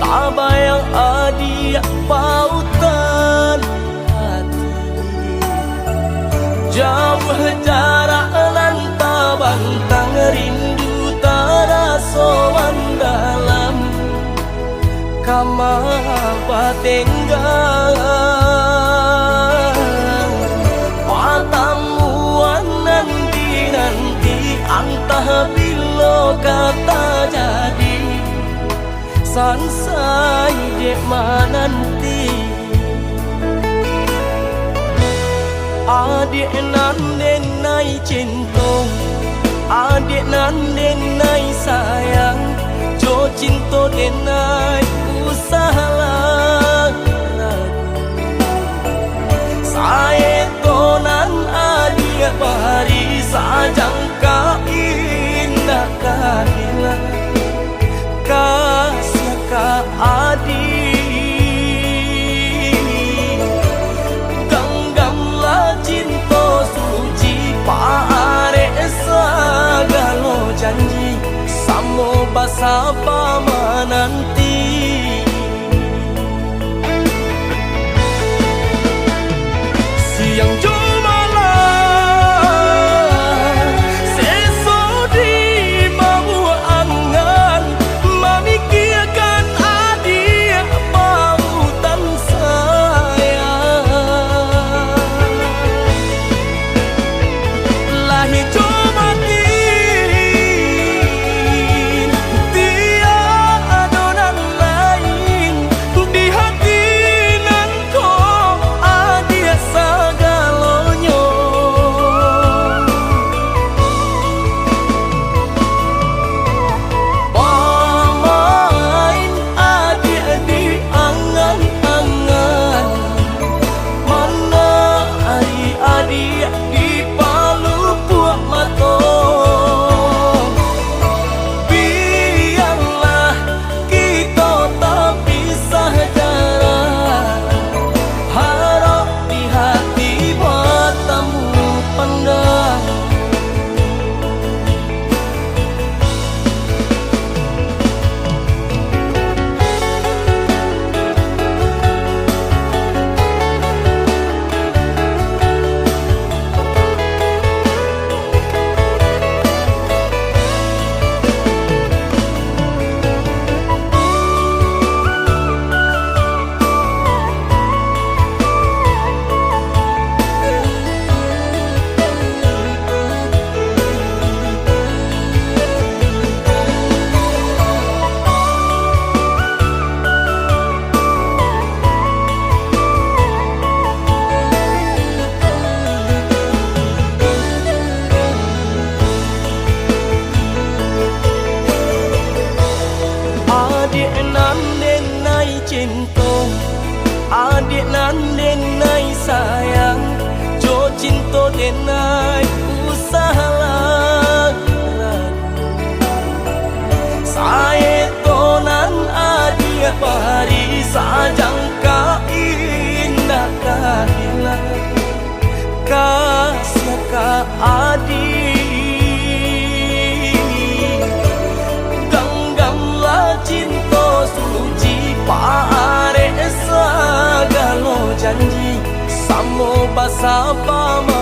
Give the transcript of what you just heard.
Abayang adik pautan hati, jauh jarak lantah bantang rindu terasa mendalam. Kamapa tenggang patamuan nanti antah bila kata jadi sansai dek mananti. Adik nan denai cinta, adik nan denai sayang, jo cinta denai usaha saya tonan adik bari sajangka indah kahilang kasih ka adik. Genggamlah cinta suci pare segala janji samo basa pamananti. Siang jumalah sesodi mau angan memikirkan adik pautan saya. Lahir jumatin tiada nan lain di hati nan kau adik segalanya. Pemain adik di angan-angan, mana adik-adik di palu puak mata. Biarlah kita tak pisah jarak, harap di hati matamu pandang. Adik nan denai cinta, adik nan denai sayang, jo cinta denai usaha saya tonan adik bari sajangka indah kahilang kasih ka adik. Cinta suci pare segala janji samo basa pama